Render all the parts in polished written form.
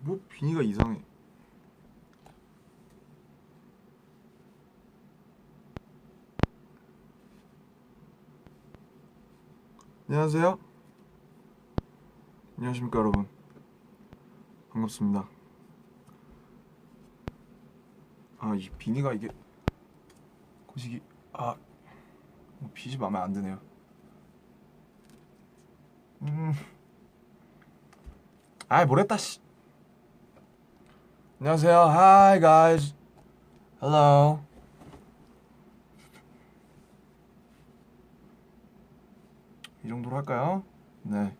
뭐 비니가 이상해. 안녕하세요. 안녕하십니까 여러분. 반갑습니다. 아, 이 비니가 이게 거시기 빛이 마음에 안 드네요. 모르겠다 씨. 안녕하세요. Hi guys. Hello. 이 정도로 할까요? 네.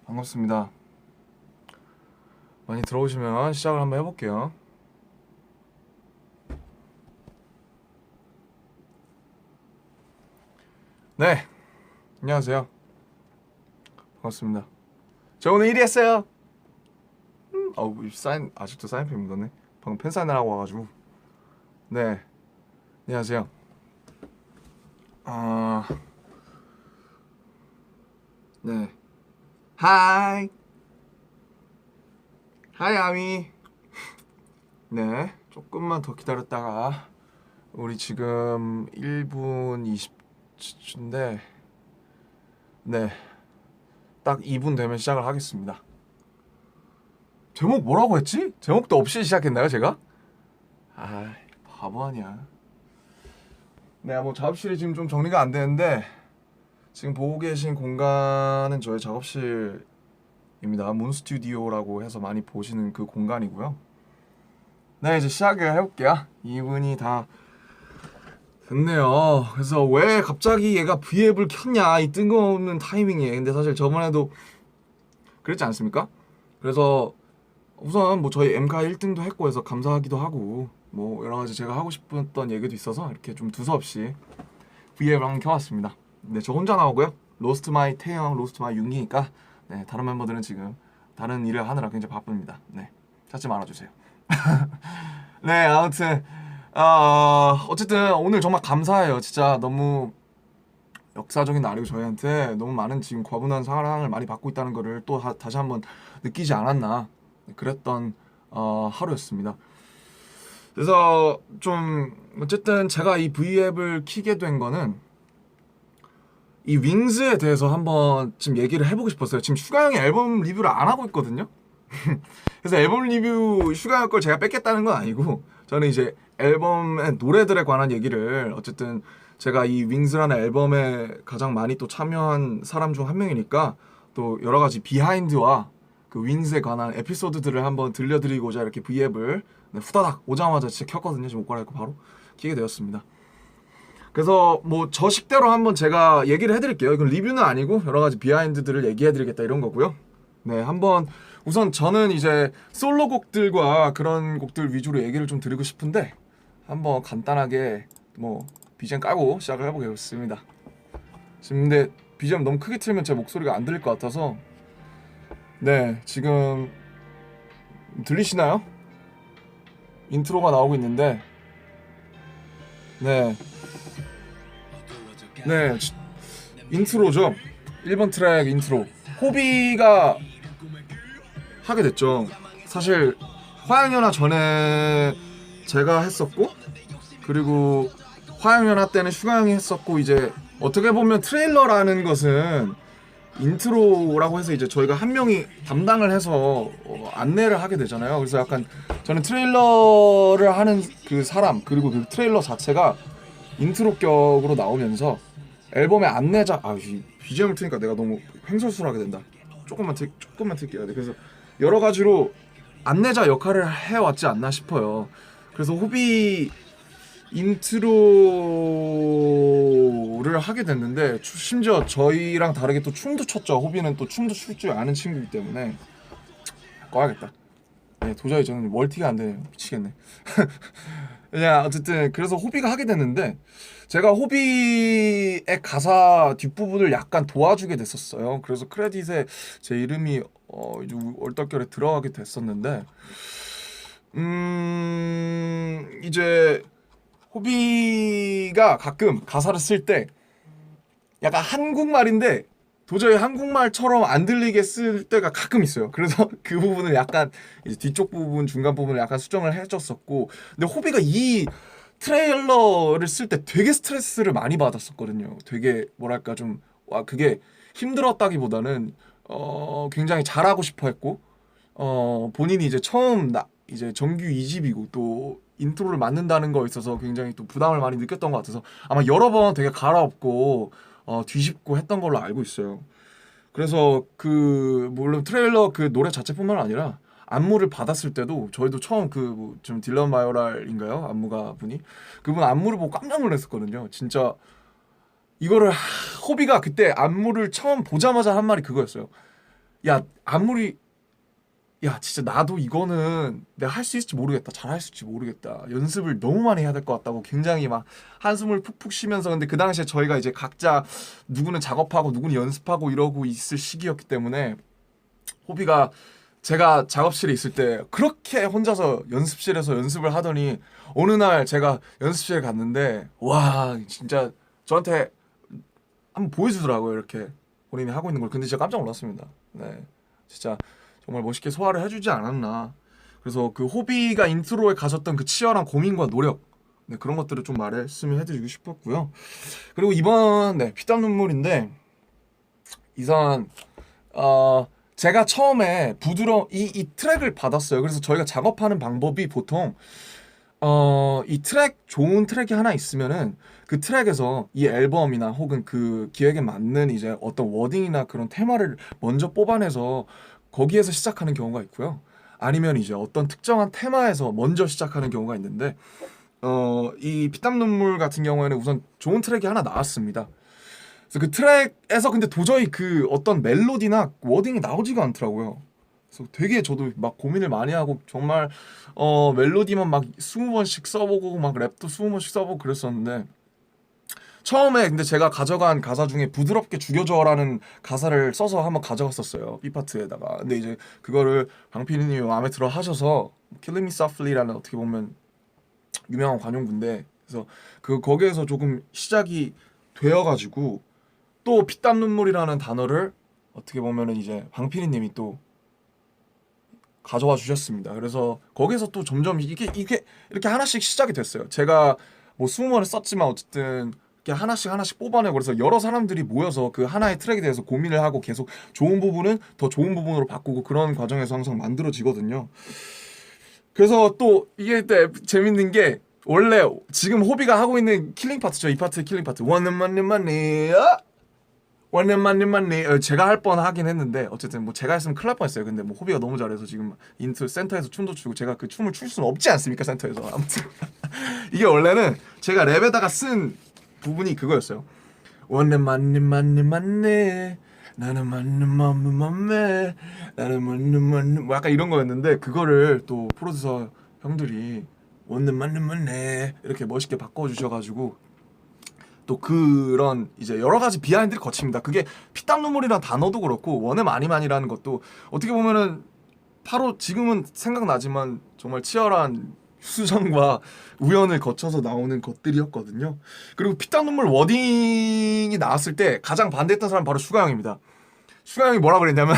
반갑습니다. 많이 들어오시면 시작을 한번 해볼게요. 네. 안녕하세요. 반갑습니다. 저 오늘 1위 했어요. 사인 아직도 사인펜 묻었네. 방금 펜 사인을 하고 와가지고. 네. 안녕하세요. 네. 하이. 하이 아미. 네. 조금만 더 기다렸다가 우리 지금 1분 20초인데 네. 딱 2분 되면 시작을 하겠습니다. 제목 뭐라고 했지? 제목도 없이 시작했나요, 제가? 바보 아니야. 네, 뭐 작업실이 지금 좀 정리가 안 되는데 지금 보고 계신 공간은 저의 작업실입니다. 문 스튜디오라고 해서 많이 보시는 그 공간이고요. 네, 이제 시작을 해볼게요. 2분이 다 됐네요. 그래서 왜 갑자기 얘가 V앱을 켰냐, 이 뜬금없는 타이밍에. 근데 사실 저번에도 그랬지 않습니까? 그래서 우선 뭐 저희 엠카 1등도 했고 해서 감사하기도 하고 뭐 여러 가지 제가 하고 싶었던 얘기도 있어서 이렇게 좀 두서없이 V앱을 한번 켜왔습니다. 네, 저 혼자 나오고요. 로스트 마이 태영, 로스트 마이 윤기니까 네, 다른 멤버들은 지금 다른 일을 하느라 굉장히 바쁩니다. 네, 찾지 말아주세요. 네, 아무튼 어쨌든 오늘 정말 감사해요. 진짜 너무 역사적인 날이고 저희한테 너무 많은 지금 과분한 사랑을 많이 받고 있다는 거를 또 다시 한번 느끼지 않았나 그랬던 하루였습니다. 그래서 좀 어쨌든 제가 이 V앱을 키게 된 거는 이 윙즈에 대해서 한번 지금 얘기를 해보고 싶었어요. 지금 슈가 형이 앨범 리뷰를 안 하고 있거든요. 그래서 앨범 리뷰 슈가 형 걸 제가 뺏겠다는 건 아니고 저는 이제 앨범의 노래들에 관한 얘기를 어쨌든 제가 이 윙즈라는 앨범에 가장 많이 또 참여한 사람 중 한 명이니까 또 여러 가지 비하인드와 그 윙즈에 관한 에피소드들을 한번 들려드리고자 이렇게 V앱을 후다닥 오자마자 진짜 켰거든요. 지금 옷 갈아입고 바로 키게 되었습니다. 그래서 뭐 저 식대로 한번 제가 얘기를 해드릴게요. 이건 리뷰는 아니고 여러 가지 비하인드들을 얘기해드리겠다 이런 거고요. 네, 한번 우선 저는 이제 솔로곡들과 그런 곡들 위주로 얘기를 좀 드리고 싶은데 한번 간단하게 뭐 BGM 깔고 시작을 해보겠습니다. 지금 근데 BGM 너무 크게 틀면 제 목소리가 안 들릴 것 같아서 네, 지금 들리시나요? 인트로가 나오고 있는데 네, 인트로죠. 1번 트랙 인트로. 호비가 하게 됐죠. 사실 화양연화 전에 제가 했었고 그리고 화양연화 때는 슈가 형이 했었고 이제 어떻게 보면 트레일러라는 것은 인트로라고 해서 이제 저희가 한 명이 담당을 해서 안내를 하게 되잖아요. 그래서 약간 저는 트레일러를 하는 그 사람 그리고 그 트레일러 자체가 인트로 격으로 나오면서 앨범의 안내자 BGM을 트니까 내가 너무 횡설수설하게 된다. 조금만 틀게요. 그래서 여러 가지로 안내자 역할을 해왔지 않나 싶어요. 그래서 호비 인트로를 하게 됐는데 심지어 저희랑 다르게 또 춤도 췄죠. 호비는 또 춤도 출 줄 아는 친구이기 때문에 꺼야겠다. 네, 도저히 저는 멀티가 안 되네요. 미치겠네. 그냥 어쨌든 그래서 호비가 하게 됐는데 제가 호비의 가사 뒷부분을 약간 도와주게 됐었어요. 그래서 크레딧에 제 이름이 이제 얼떨결에 들어가게 됐었는데 이제 호비가 가끔 가사를 쓸 때 약간 한국말인데 도저히 한국말처럼 안 들리게 쓸 때가 가끔 있어요. 그래서 그 부분을 약간 이제 뒤쪽 부분, 중간 부분을 약간 수정을 해줬었고, 근데 호비가 이 트레일러를 쓸 때 되게 스트레스를 많이 받았었거든요. 되게 뭐랄까 좀 와 그게 힘들었다기보다는 굉장히 잘하고 싶어 했고 본인이 이제 처음 이제 정규 2집이고 또 인트로를 맡는다는 거에 있어서 굉장히 또 부담을 많이 느꼈던 것 같아서 아마 여러 번 되게 갈아엎고 뒤집고 했던 걸로 알고 있어요. 그래서 그 물론 트레일러 그 노래 자체뿐만 아니라 안무를 받았을 때도 저희도 처음 그좀 딜런 마요랄인가요? 안무가 분이 그분 안무를 보고 깜짝 놀랐었거든요. 진짜 이거를 호비가 그때 안무를 처음 보자마자 한 말이 그거였어요. 야 안무리 야 진짜 나도 이거는 내가 할 수 있을지 모르겠다. 잘할 수 있을지 모르겠다. 연습을 너무 많이 해야 될 것 같다고 굉장히 막 한숨을 푹푹 쉬면서 근데 그 당시에 저희가 이제 각자 누구는 작업하고 누구는 연습하고 이러고 있을 시기였기 때문에 호비가 제가 작업실에 있을 때 그렇게 혼자서 연습실에서 연습을 하더니 어느 날 제가 연습실에 갔는데 와 진짜 저한테 한번 보여주더라고요. 이렇게 본인이 하고 있는 걸. 근데 진짜 깜짝 놀랐습니다. 네, 진짜 정말 멋있게 소화를 해주지 않았나. 그래서 그 호비가 인트로에 가졌던 그 치열한 고민과 노력, 네, 그런 것들을 좀 말씀을 해드리고 싶었고요. 그리고 이번 피땀 눈물인데 이선 제가 처음에 이 트랙을 받았어요. 그래서 저희가 작업하는 방법이 보통 이 트랙 좋은 트랙이 하나 있으면은 그 트랙에서 이 앨범이나 혹은 그 기획에 맞는 이제 어떤 워딩이나 그런 테마를 먼저 뽑아내서 거기에서 시작하는 경우가 있고요. 아니면 이제 어떤 특정한 테마에서 먼저 시작하는 경우가 있는데 이 피땀 눈물 같은 경우에는 우선 좋은 트랙이 하나 나왔습니다. 그래서 그 트랙에서 근데 도저히 그 어떤 멜로디나 워딩이 나오지가 않더라고요. 그래서 되게 저도 막 고민을 많이 하고 정말 멜로디만 막 20번씩 써보고 막 랩도 20번씩 써보고 그랬었는데 처음에 근데 제가 가져간 가사 중에 부드럽게 죽여줘라는 가사를 써서 한번 가져갔었어요. B 파트에다가. 근데 이제 그거를 방피디님이 마음에 들어 하셔서 Killing Me Softly라는 어떻게 보면 유명한 관용구인데 그래서 그 거기에서 조금 시작이 되어가지고 또 피땀 눈물이라는 단어를 어떻게 보면은 이제 방피디님이 또 가져와 주셨습니다. 그래서 거기서 또 점점 이게 이렇게 하나씩 시작이 됐어요. 제가 뭐 20번을 썼지만 어쨌든 이렇게 하나씩 뽑아내고 그래서 여러 사람들이 모여서 그 하나의 트랙에 대해서 고민을 하고 계속 좋은 부분은 더 좋은 부분으로 바꾸고 그런 과정에서 항상 만들어지거든요. 그래서 또 이게 또 재밌는 게 원래 지금 호비가 하고 있는 킬링 파트죠. 이 파트 킬링 파트. 원만만만네 원만만만네 제가 할 뻔 하긴 했는데 어쨌든 뭐 제가 했으면 큰일 날 뻔했어요. 근데 뭐 호비가 너무 잘해서 지금 인트 센터에서 춤도 추고 제가 그 춤을 출 수는 없지 않습니까 센터에서. 아무튼 이게 원래는 제가 랩에다가 쓴 부분이 그거였어요. 원만만만만네 나는 만만만만매 나는 만만만 뭐 약간 이런 거였는데 그거를 또 프로듀서 형들이 원만만만네 이렇게 멋있게 바꿔주셔가지고 또 그런 이제 여러 가지 비하인드를 거칩니다. 그게 피땀 눈물이라는 단어도 그렇고 원의 많이만이라는 것도 어떻게 보면은 바로 지금은 생각나지만 정말 치열한 수정과 우연을 거쳐서 나오는 것들이었거든요. 그리고 피땀 눈물 워딩이 나왔을 때 가장 반대했던 사람은 바로 슈가 형입니다. 슈가 형이 뭐라 그랬냐면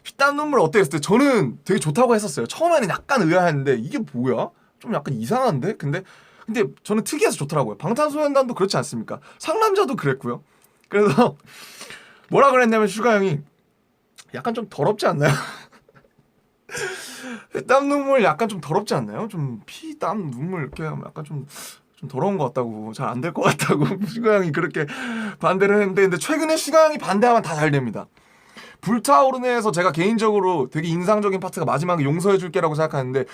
피땀 눈물 어때 했을 때 저는 되게 좋다고 했었어요. 처음에는 약간 의아했는데 이게 뭐야? 좀 약간 이상한데? 근데 저는 특이해서 좋더라고요. 방탄소년단도 그렇지 않습니까? 상남자도 그랬고요. 그래서 뭐라 그랬냐면 슈가 형이 약간 좀 더럽지 않나요? 땀 눈물 약간 좀 더럽지 않나요? 좀 피, 땀, 눈물 이렇게 하면 약간 좀 더러운 것 같다고 잘 안 될 것 같다고 슈가 형이 그렇게 반대를 했는데 근데 최근에 슈가 형이 반대하면 다 잘 됩니다. 불타오르네에서 제가 개인적으로 되게 인상적인 파트가 마지막에 용서해줄게라고 생각하는데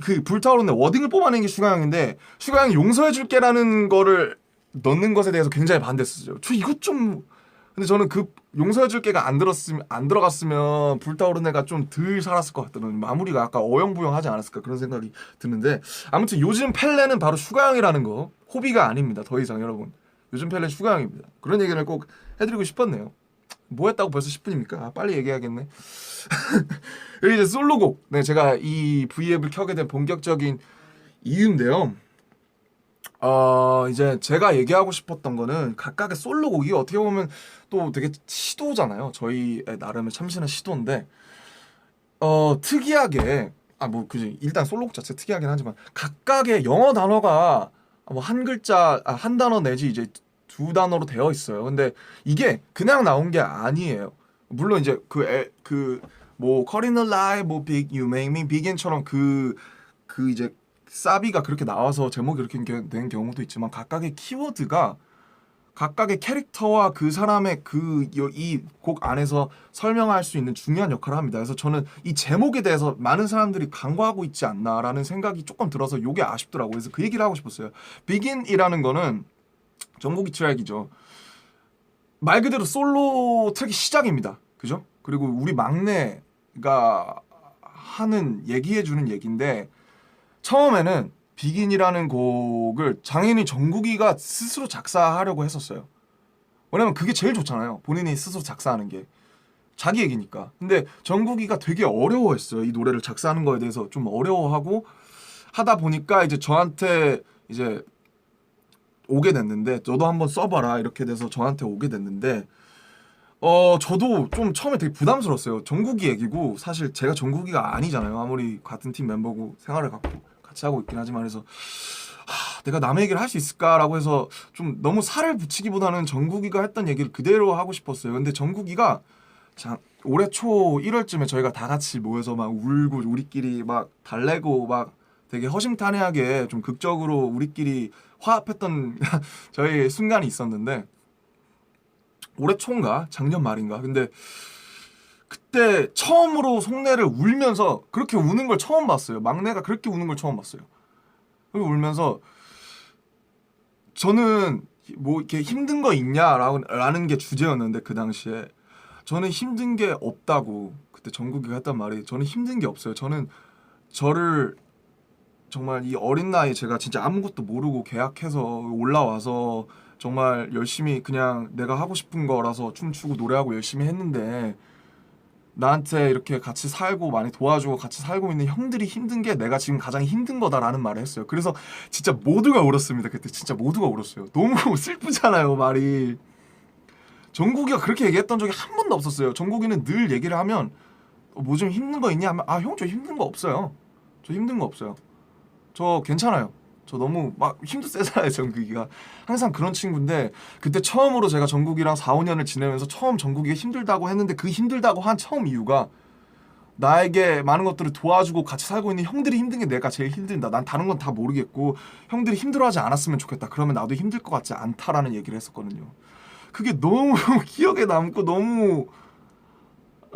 그 불타오르네 워딩을 뽑아낸 게 슈가 형인데 슈가 형이 용서해줄게라는 거를 넣는 것에 대해서 굉장히 반대했어요. 저 이것 좀 근데 저는 그 용서해줄게가 안 들어갔으면 불타오르네가 좀 덜 살았을 것 같다는 마무리가 약간 어영부영하지 않았을까 그런 생각이 드는데 아무튼 요즘 펠레는 바로 슈가 형이라는 거 호비가 아닙니다. 더 이상 여러분 요즘 펠레는 슈가 형입니다. 그런 얘기를 꼭 해드리고 싶었네요. 뭐 했다고 벌써 10분입니까? 아, 빨리 얘기해야겠네. 여기 이제 솔로곡. 네, 제가 이 V앱을 켜게 된 본격적인 이유인데요. 이제 제가 얘기하고 싶었던 거는 각각의 솔로곡이 어떻게 보면 또 되게 시도잖아요. 저희의 나름의 참신한 시도인데 특이하게 뭐 그지 일단 솔로곡 자체 특이하긴 하지만 각각의 영어 단어가 뭐 한 글자 한 단어 내지 이제 두 단어로 되어 있어요. 근데 이게 그냥 나온 게 아니에요. 물론 이제 뭐 Caught in a Lie, 뭐 Big You Make Me Beg인처럼 그 이제 사비가 그렇게 나와서 제목이 이렇게 된 경우도 있지만 각각의 키워드가 각각의 캐릭터와 그 사람의 이 곡 안에서 설명할 수 있는 중요한 역할을 합니다. 그래서 저는 이 제목에 대해서 많은 사람들이 간과하고 있지 않나라는 생각이 조금 들어서 이게 아쉽더라고요. 그래서 그 얘기를 하고 싶었어요. Begin이라는 거는 정국이 트랙이죠. 말 그대로 솔로 트랙의 시작입니다. 그죠? 그리고 우리 막내가 얘기해주는 얘기인데 처음에는 비긴이라는 곡을 장인이 정국이가 스스로 작사하려고 했었어요. 왜냐면 그게 제일 좋잖아요. 본인이 스스로 작사하는 게. 자기 얘기니까. 근데 정국이가 되게 어려워했어요. 이 노래를 작사하는 거에 대해서 좀 어려워하고 하다 보니까 이제 저한테 이제 오게 됐는데 너도 한번 써봐라 이렇게 돼서 저한테 오게 됐는데 저도 좀 처음에 되게 부담스러웠어요. 정국이 얘기고 사실 제가 정국이가 아니잖아요. 아무리 같은 팀 멤버고 생활을 같이 하고 있긴 하지만 그래서 내가 남의 얘기를 할 수 있을까라고 해서 좀 너무 살을 붙이기보다는 정국이가 했던 얘기를 그대로 하고 싶었어요. 근데 정국이가 올해 초 1월쯤에 저희가 다 같이 모여서 막 울고 우리끼리 막 달래고 막 되게 허심탄회하게 좀 극적으로 우리끼리 화합했던 저희 순간이 있었는데 올해 초인가 작년 말인가 근데 그때 처음으로 속내를 울면서 그렇게 우는 걸 처음 봤어요. 막내가 그렇게 우는 걸 처음 봤어요. 그리고 울면서 저는 뭐 이렇게 힘든 거 있냐라는 게 주제였는데 그 당시에 저는 힘든 게 없다고 그때 정국이가 했단 말이 저는 힘든 게 없어요. 저는 저를 정말 이 어린 나이에 제가 진짜 아무것도 모르고 계약해서 올라와서 정말 열심히 그냥 내가 하고 싶은 거라서 춤추고 노래하고 열심히 했는데 나한테 이렇게 같이 살고 많이 도와주고 같이 살고 있는 형들이 힘든 게 내가 지금 가장 힘든 거다라는 말을 했어요. 그래서 진짜 모두가 울었습니다. 그때 진짜 모두가 울었어요. 너무 슬프잖아요, 말이. 정국이가 그렇게 얘기했던 적이 한 번도 없었어요. 정국이는 늘 얘기를 하면 뭐 좀 힘든 거 있냐 하면 형 저 힘든 거 없어요. 저 힘든 거 없어요. 저 괜찮아요. 저 너무 막 힘도 세잖아요, 정국이가. 항상 그런 친구인데 그때 처음으로 제가 정국이랑 4, 5년을 지내면서 처음 정국이가 힘들다고 했는데 그 힘들다고 한 처음 이유가 나에게 많은 것들을 도와주고 같이 살고 있는 형들이 힘든 게 내가 제일 힘들다. 난 다른 건 다 모르겠고 형들이 힘들어하지 않았으면 좋겠다. 그러면 나도 힘들 것 같지 않다라는 얘기를 했었거든요. 그게 너무 기억에 남고 너무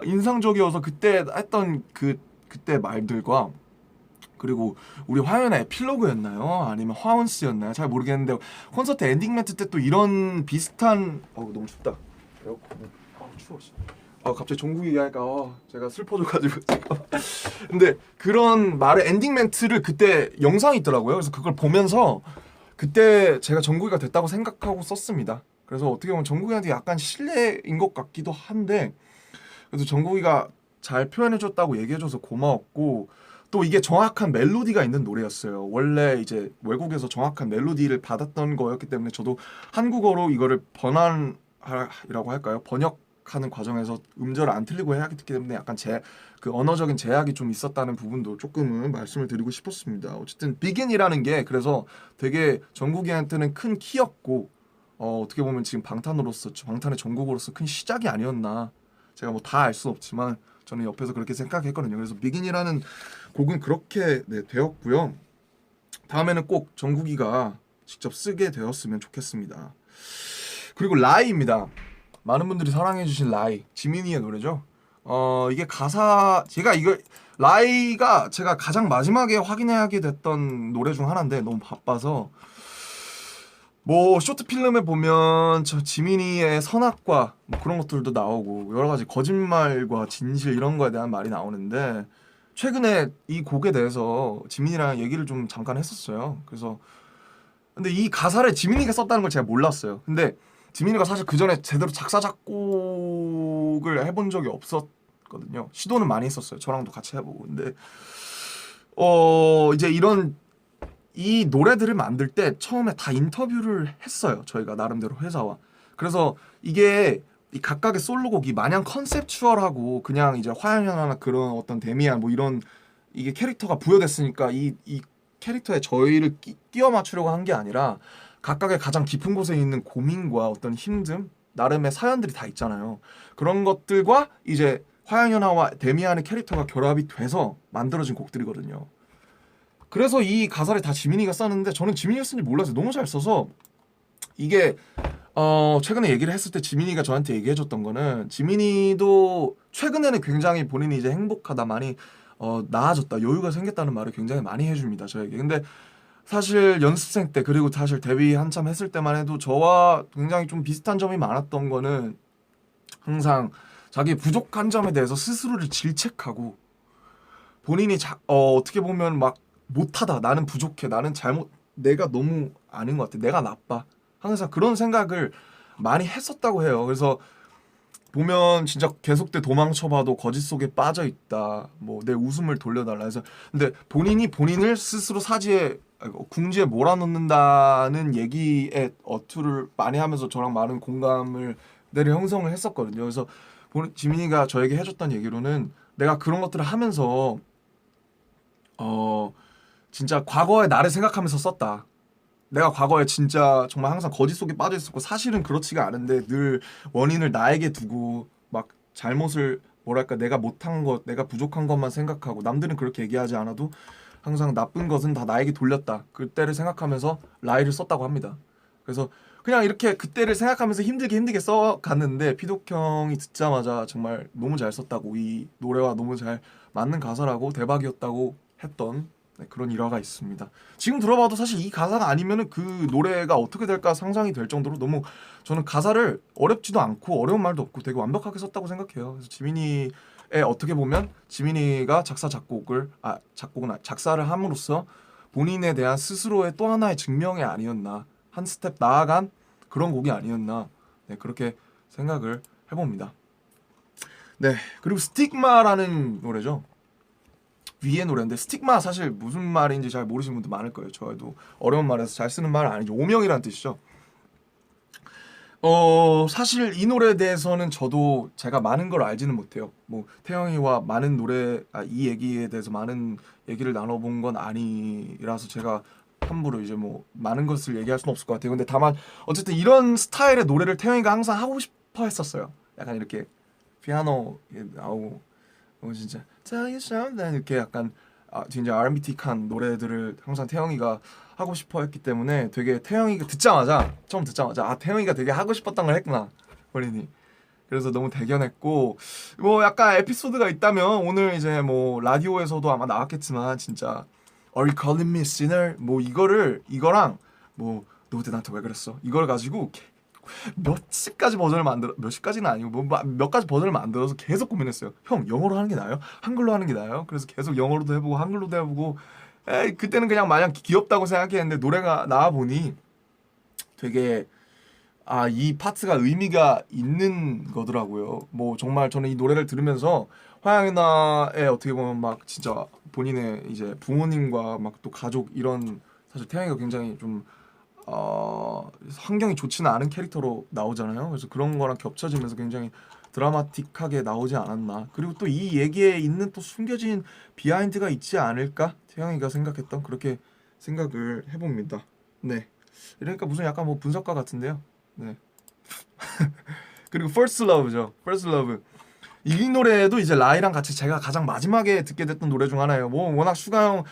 인상적이어서 그때 했던 그때 말들과 그리고 우리 화연의 에필로그였나요? 아니면 화운스였나요? 잘 모르겠는데 콘서트 엔딩 멘트 때 또 이런 비슷한 너무 춥다. 추워. 갑자기 종국 얘기하니까 제가 슬퍼져가지고 근데 그런 말의 엔딩 멘트를 그때 영상이 있더라고요. 그래서 그걸 보면서 그때 제가 정국이가 됐다고 생각하고 썼습니다. 그래서 어떻게 보면 정국이한테 약간 신뢰인 것 같기도 한데 그래서 정국이가 잘 표현해줬다고 얘기해줘서 고마웠고 또 이게 정확한 멜로디가 있는 노래였어요. 원래 이제 외국에서 정확한 멜로디를 받았던 거였기 때문에 저도 한국어로 이거를 번안이라고 할까요? 번역하는 과정에서 음절을 안 틀리고 해야 하기 때문에 약간 그 언어적인 제약이 좀 있었다는 부분도 조금은 말씀을 드리고 싶었습니다. 어쨌든 비긴이라는 게 그래서 되게 정국이한테는 큰 키였고 어떻게 보면 지금 방탄의 전국으로서 큰 시작이 아니었나. 제가 뭐 다 알 수 없지만 저는 옆에서 그렇게 생각했거든요. 그래서 비긴이라는 곡은 그렇게 되었고요. 다음에는 꼭 정국이가 직접 쓰게 되었으면 좋겠습니다. 그리고 라이입니다. 많은 분들이 사랑해주신 라이, 지민이의 노래죠. 이게 가사 라이가 제가 가장 마지막에 확인하게 됐던 노래 중 하나인데 너무 바빠서 뭐 쇼트 필름에 보면 저 지민이의 선악과 뭐 그런 것들도 나오고 여러 가지 거짓말과 진실 이런 거에 대한 말이 나오는데 최근에 이 곡에 대해서 지민이랑 얘기를 좀 잠깐 했었어요. 그래서 근데 이 가사를 지민이가 썼다는 걸 제가 몰랐어요. 근데 지민이가 사실 그 전에 제대로 작사 작곡을 해본 적이 없었거든요. 시도는 많이 했었어요. 저랑도 같이 해보고 근데 이제 이런 이 노래들을 만들 때 처음에 다 인터뷰를 했어요. 저희가 나름대로 회사와. 그래서 이게 이 각각의 솔로곡이 마냥 컨셉추얼하고 그냥 이제 화양연화나 그런 어떤 데미안 뭐 이런 이게 캐릭터가 부여됐으니까 이 캐릭터에 저희를 끼워 맞추려고 한 게 아니라 각각의 가장 깊은 곳에 있는 고민과 어떤 힘듦, 나름의 사연들이 다 있잖아요. 그런 것들과 이제 화양연화와 데미안의 캐릭터가 결합이 돼서 만들어진 곡들이거든요. 그래서 이 가사를 다 지민이가 썼는데 저는 지민이가 쓴지 몰라서 너무 잘 써서 이게 최근에 얘기를 했을 때 지민이가 저한테 얘기해줬던 거는 지민이도 최근에는 굉장히 본인이 이제 행복하다 많이 나아졌다 여유가 생겼다는 말을 굉장히 많이 해줍니다 저에게. 근데 사실 연습생 때 그리고 사실 데뷔 한참 했을 때만 해도 저와 굉장히 좀 비슷한 점이 많았던 거는 항상 자기 부족한 점에 대해서 스스로를 질책하고 본인이 어떻게 보면 막 못하다 나는 부족해 나는 잘못 내가 너무 아닌 것 같아 내가 나빠 항상 그런 생각을 많이 했었다고 해요. 그래서 보면 진짜 계속돼 도망쳐봐도 거짓 속에 빠져 있다. 뭐 내 웃음을 돌려달라 해서 근데 본인이 본인을 스스로 궁지에 몰아넣는다는 얘기에 어투를 많이 하면서 저랑 많은 공감을 내를 형성을 했었거든요. 그래서 지민이가 저에게 해줬던 얘기로는 내가 그런 것들을 하면서 진짜 과거의 나를 생각하면서 썼다. 내가 과거에 진짜 정말 항상 거짓 속에 빠져 있었고 사실은 그렇지가 않은데 늘 원인을 나에게 두고 막 잘못을 뭐랄까 내가 못한 것, 내가 부족한 것만 생각하고 남들은 그렇게 얘기하지 않아도 항상 나쁜 것은 다 나에게 돌렸다. 그때를 생각하면서 라이를 썼다고 합니다. 그래서 그냥 이렇게 그때를 생각하면서 힘들게 써갔는데 피독 형이 듣자마자 정말 너무 잘 썼다고 이 노래와 너무 잘 맞는 가사라고 대박이었다고 했던 그런 일화가 있습니다. 지금 들어봐도 사실 이 가사가 아니면은 그 노래가 어떻게 될까 상상이 될 정도로 너무 저는 가사를 어렵지도 않고 어려운 말도 없고 되게 완벽하게 썼다고 생각해요. 그래서 지민이의 어떻게 보면 지민이가 작사를 함으로써 본인에 대한 스스로의 또 하나의 증명이 아니었나 한 스텝 나아간 그런 곡이 아니었나 그렇게 생각을 해봅니다. 네 그리고 스틱마라는 노래죠. 위의 노래인데 스틱마 사실 무슨 말인지 잘 모르시는 분들 많을 거예요. 저도 어려운 말에서 잘 쓰는 말은 아니죠. 오명이라는 뜻이죠. 사실 이 노래에 대해서는 저도 제가 많은 걸 알지는 못해요. 뭐 태영이와 많은 이 얘기에 대해서 많은 얘기를 나눠본 건 아니라서 제가 함부로 이제 뭐 많은 것을 얘기할 수는 없을 것 같아요. 근데 다만 어쨌든 이런 스타일의 노래를 태영이가 항상 하고 싶어 했었어요. 약간 이렇게 피아노 나오고 진짜 Tell you something 이렇게 약간 진짜 R&B틱한 노래들을 항상 태영이가 하고 싶어 했기 때문에 되게 태영이가 처음 듣자마자 태영이가 되게 하고 싶었던 걸 했구나 본인이. 그래서 너무 대견했고 뭐 약간 에피소드가 있다면 오늘 이제 뭐 라디오에서도 아마 나왔겠지만 진짜 Are you calling me sinner 뭐 이거랑 뭐 너 그때 나한테 왜 그랬어 이걸 가지고 몇십 가지 버전을 만들어 몇십 가지는 아니고 뭐 몇 가지 버전을 만들어서 계속 고민했어요. 형 영어로 하는 게 나아요? 한글로 하는 게 나아요? 그래서 계속 영어로도 해보고 한글로도 해보고 그때는 그냥 마냥 귀엽다고 생각했는데 노래가 나와 보니 되게 이 파트가 의미가 있는 거더라고요. 뭐 정말 저는 이 노래를 들으면서 화양연화에 어떻게 보면 막 진짜 본인의 이제 부모님과 막 또 가족 이런 사실 태양이가 굉장히 좀 환경이 좋지는 않은 캐릭터로 나오잖아요. 그래서 그런 거랑 겹쳐지면서 굉장히 드라마틱하게 나오지 않았나. 그리고 또 이 얘기에 있는 또 숨겨진 비하인드가 있지 않을까? 태영이가 생각했던 그렇게 생각을 해봅니다. 네. 이러니까 무슨 약간 뭐 분석가 같은데요. 네. 그리고 First Love죠. First Love. 이 노래도 이제 라이랑 같이 제가 가장 마지막에 듣게 됐던 노래 중 하나예요. 뭐 워낙 슈가 형,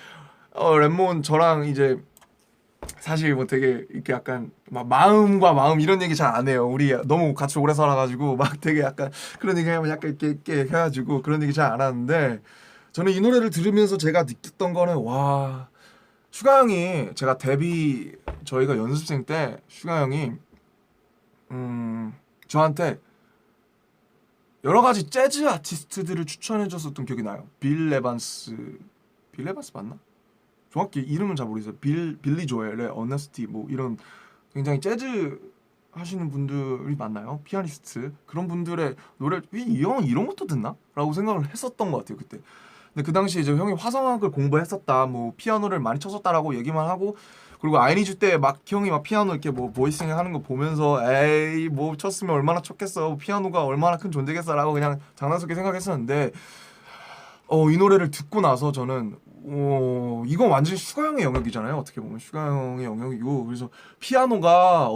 랩몬 저랑 이제 사실 뭐 되게 이렇게 약간 막 마음과 마음 이런 얘기 잘 안 해요. 우리 너무 같이 오래 살아가지고 막 되게 약간 그런 얘기 하면 약간 이렇게 해가지고 그런 얘기 잘 안 하는데 저는 이 노래를 들으면서 제가 느꼈던 거는 와 슈가 형이 제가 저희가 연습생 때 슈가 형이 저한테 여러 가지 재즈 아티스트들을 추천해줬었던 기억이 나요. 빌 에반스 맞나? 정확히 이름은 잘 모르겠어요. 빌리 조엘의 어너스티 뭐 이런 굉장히 재즈 하시는 분들이 많나요? 피아니스트 그런 분들의 노래 이 형은 이런 것도 듣나? 라고 생각을 했었던 것 같아요 그때. 근데 그 당시 이제 형이 화성학을 공부했었다, 뭐 피아노를 많이 쳤었다라고 얘기만 하고, 그리고 아이니즈 때 막 형이 막 피아노 이렇게 뭐 보이싱 하는 거 보면서 에이 뭐 쳤으면 얼마나 쳤겠어, 피아노가 얼마나 큰 존재겠어라고 그냥 장난스럽게 생각했었는데, 이 노래를 듣고 나서 저는 이건 완전 슈가 형의 영역이잖아요. 어떻게 보면 슈가 형의 영역이고, 그래서 피아노가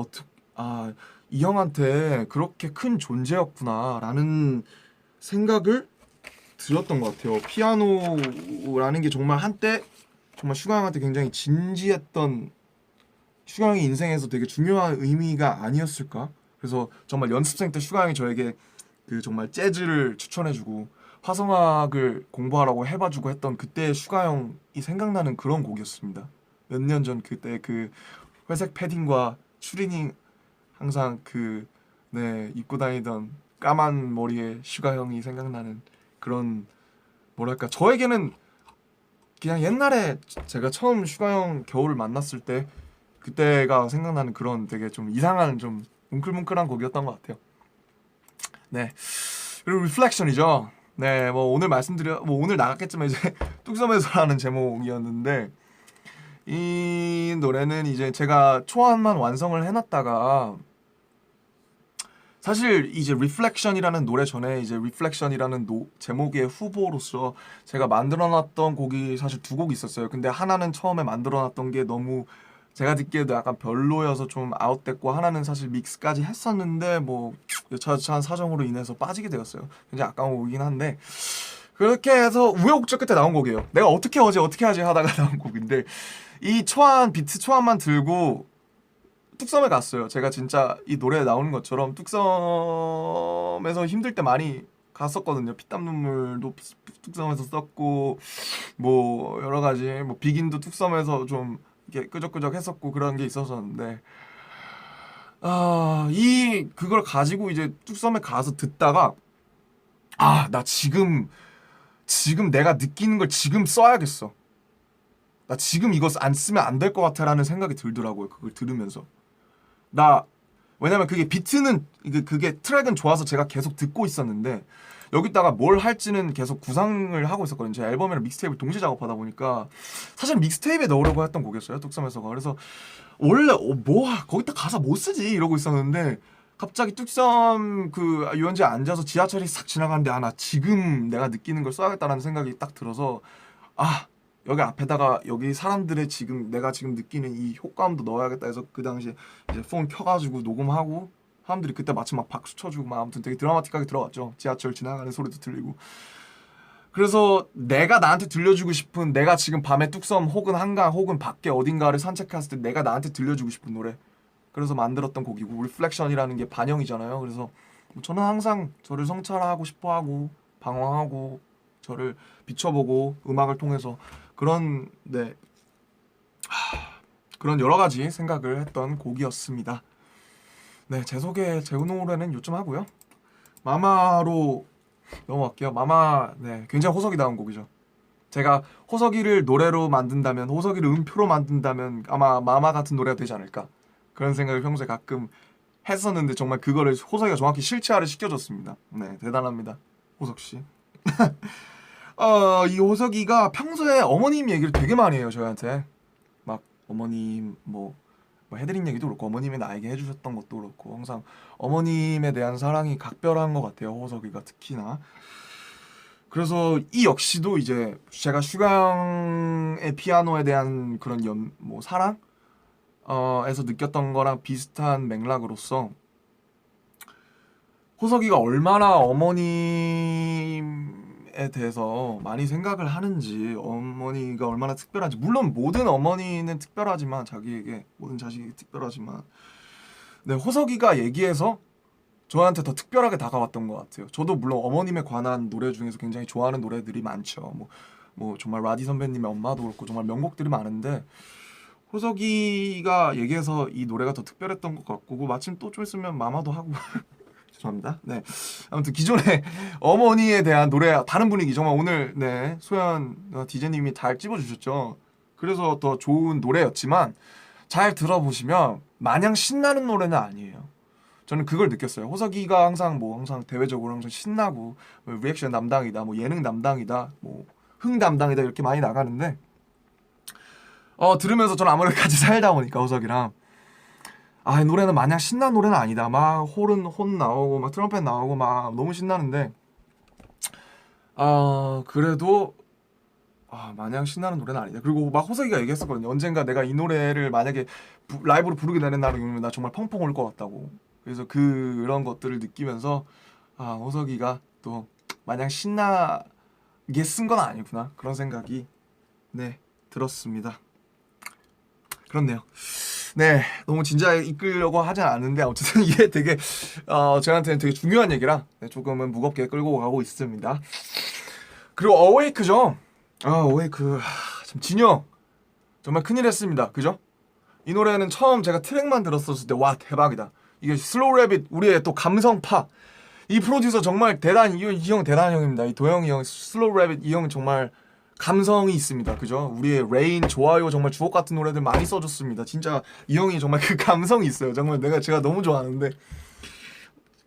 이 형한테 그렇게 큰 존재였구나라는 생각을 들었던 것 같아요. 피아노라는 게 정말 한때 정말 슈가 형한테 굉장히 진지했던, 슈가 형의 인생에서 되게 중요한 의미가 아니었을까? 그래서 정말 연습생 때 슈가 형이 저에게 그 정말 재즈를 추천해주고 화성학을 공부하라고 해봐주고 했던 그때의 슈가 형이 생각나는 그런 곡이었습니다. 몇 년 전 그때 그 회색 패딩과 추리닝 항상 입고 다니던 까만 머리의 슈가 형이 생각나는 그런, 뭐랄까, 저에게는 그냥 옛날에 제가 처음 슈가 형 겨울을 만났을 때 그때가 생각나는 그런 되게 좀 이상한, 좀 뭉클뭉클한 곡이었던 것 같아요. 네, 그리고 리플렉션이죠. 네, 뭐 오늘 오늘 나갔겠지만 이제 뚝섬에서라는 제목이었는데, 이 노래는 이제 제가 초안만 완성을 해놨다가, 사실 이제 리플렉션이라는 노래 전에 이제 리플렉션이라는 제목의 후보로서 제가 만들어놨던 곡이 사실 두 곡 있었어요. 근데 하나는 처음에 만들어놨던 게 너무 제가 듣기에도 약간 별로여서 좀 아웃됐고, 하나는 사실 믹스까지 했었는데 뭐 여차저차한 사정으로 인해서 빠지게 되었어요. 굉장히 아까운 곡이긴 한데, 그렇게 해서 우여곡절 끝에 나온 곡이에요. 내가 어떻게 하지 하다가 나온 곡인데, 이 비트 초안만 들고 뚝섬에 갔어요. 제가 진짜 이 노래에 나오는 것처럼 뚝섬에서 힘들 때 많이 갔었거든요. 피땀 눈물도 뚝섬에서 썼고, 뭐 여러 가지, 뭐 비긴도 뚝섬에서 좀 이렇게 끄적끄적 했었고, 그런 게 있었었는데, 그걸 가지고 이제 뚝섬에 가서 듣다가, 나 지금 내가 느끼는 걸 지금 써야겠어. 나 지금 이거 안 쓰면 안 될 것 같아라는 생각이 들더라고요. 그걸 들으면서. 왜냐면 그게 비트는, 그게 트랙은 좋아서 제가 계속 듣고 있었는데, 여기다가 뭘 할지는 계속 구상을 하고 있었거든요. 제 앨범이랑 믹스테이프를 동시에 작업하다 보니까 사실 믹스테이프에 넣으려고 했던 곡이었어요, 뚝섬에서가. 그래서 원래 거기다 가사 못 쓰지 이러고 있었는데, 갑자기 뚝섬 그 유원지에 앉아서 지하철이 싹 지나가는데, 나 지금 내가 느끼는 걸 써야겠다라는 생각이 딱 들어서, 여기 앞에다가 여기 사람들의 내가 지금 느끼는 이 효과음도 넣어야겠다 해서 그 당시에 이제 폰 켜가지고 녹음하고, 사람들이 그때 마침 막 박수 쳐주고 막 아무튼 되게 드라마틱하게 들어갔죠. 지하철 지나가는 소리도 들리고. 그래서 내가 나한테 들려주고 싶은, 내가 지금 밤에 뚝섬 혹은 한강 혹은 밖에 어딘가를 산책했을 때 내가 나한테 들려주고 싶은 노래, 그래서 만들었던 곡이고, 리플렉션이라는 게 반영이잖아요. 그래서 저는 항상 저를 성찰하고 싶어하고 방황하고 저를 비춰보고 음악을 통해서 그런 그런 여러 가지 생각을 했던 곡이었습니다. 네, 제 노래는 요쯤 하고요. 마마로 넘어갈게요. 마마, 굉장히 호석이다운 곡이죠. 제가 호석이를 노래로 만든다면, 호석이를 음표로 만든다면 아마 마마 같은 노래가 되지 않을까, 그런 생각을 평소에 가끔 했었는데, 정말 그거를 호석이가 정확히 실체화를 시켜줬습니다. 네, 대단합니다, 호석씨. 이 호석이가 평소에 어머님 얘기를 되게 많이 해요, 저희한테. 막 어머님 뭐 해드린 얘기도 그렇고, 어머님이 나에게 해주셨던 것도 그렇고, 항상 어머님에 대한 사랑이 각별한 것 같아요, 호석이가 특히나. 그래서 이 역시도 이제 제가 슈가형의 피아노에 대한 그런 사랑? 에서 느꼈던 거랑 비슷한 맥락으로서, 호석이가 얼마나 어머님에 대해서 많이 생각을 하는지, 어머니가 얼마나 특별한지, 물론 모든 어머니는 특별하지만, 자기에게 모든 자식이 특별하지만, 호석이가 얘기해서 저한테 더 특별하게 다가왔던 것 같아요. 저도 물론 어머님에 관한 노래 중에서 굉장히 좋아하는 노래들이 많죠. 뭐 정말 라디 선배님의 엄마도 그렇고 정말 명곡들이 많은데, 호석이가 얘기해서 이 노래가 더 특별했던 것 같고, 마침 또 좀 있으면 마마도 하고 죄송합니다. 네, 아무튼 기존의 어머니에 대한 노래 다른 분위기, 정말 오늘 소연 DJ님이 잘 찝어주셨죠. 그래서 더 좋은 노래였지만, 잘 들어보시면 마냥 신나는 노래는 아니에요. 저는 그걸 느꼈어요. 호석이가 항상 대외적으로 항상 신나고 리액션 담당이다, 뭐 예능 담당이다, 뭐 흥 담당이다 이렇게 많이 나가는데 들으면서 저는 아무래도 같이 살다 보니까 호석이랑 이 노래는 마냥 신나는 노래는 아니다. 막 혼 나오고 막 트럼펫 나오고 막 너무 신나는데 그래도 마냥 신나는 노래는 아니다. 그리고 막 호석이가 얘기했었거든요. 언젠가 내가 이 노래를 만약에 라이브로 부르게 되는 날이면 나 정말 펑펑 울 것 같다고. 그래서 그런 것들을 느끼면서 호석이가 또 마냥 신나게 쓴 건 아니구나 그런 생각이 들었습니다. 그렇네요. 네, 너무 진지하게 이끌려고 하진 않는데 어쨌든 이게 되게 저한테는 되게 중요한 얘기라 조금은 무겁게 끌고 가고 있습니다. 그리고 어웨이크죠. 어웨이크 참 진영 정말 큰일 했습니다. 그죠? 이 노래는 처음 제가 트랙만 들었었을 때 와 대박이다. 이게 슬로우 래빗 우리의 또 감성파 이 프로듀서 정말 대단 이 형 대단한 형입니다. 이 도영이 형 슬로우 래빗 이 형 정말 감성이 있습니다. 그죠? 우리의 레인 좋아요 정말 주옥 같은 노래들 많이 써줬습니다. 진짜 이 형이 정말 그 감성이 있어요. 정말 제가 너무 좋아하는데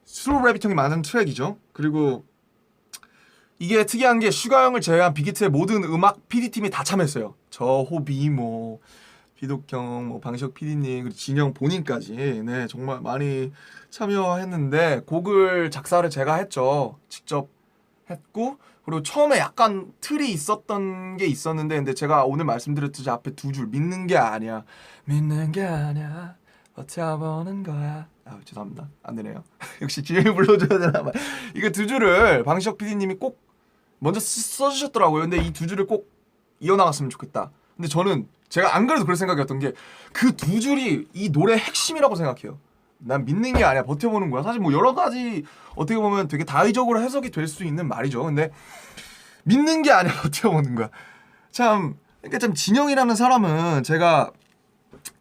슬로우 래빗 형이 만든 트랙이죠. 그리고 이게 특이한 게 슈가 형을 제외한 빅히트의 모든 음악 PD팀이 다 참여했어요. 저 호비 뭐 비독형 뭐 방시혁 PD님 그리고 진영 본인까지 정말 많이 참여했는데 곡을 작사를 제가 했죠. 직접 했고 그리고 처음에 약간 틀이 있었던 게 있었는데 근데 제가 오늘 말씀드렸듯이 앞에 두 줄 믿는 게 아니야 버텨보는 거야. 죄송합니다. 안 되네요. 역시 진영이 불러줘야 되나 봐. 이거 두 줄을 방시혁 PD님이 꼭 먼저 써주셨더라고요. 근데 이 두 줄을 꼭 이어나갔으면 좋겠다. 근데 저는 제가 안 그래도 그럴 생각이었던 게 그 두 줄이 이 노래의 핵심이라고 생각해요. 난 믿는 게 아니야 버텨보는 거야. 사실 뭐 여러 가지 어떻게 보면 되게 다의적으로 해석이 될 수 있는 말이죠. 근데 믿는 게 아니야 버텨보는 거야. 그러니까 참 진영이라는 사람은 제가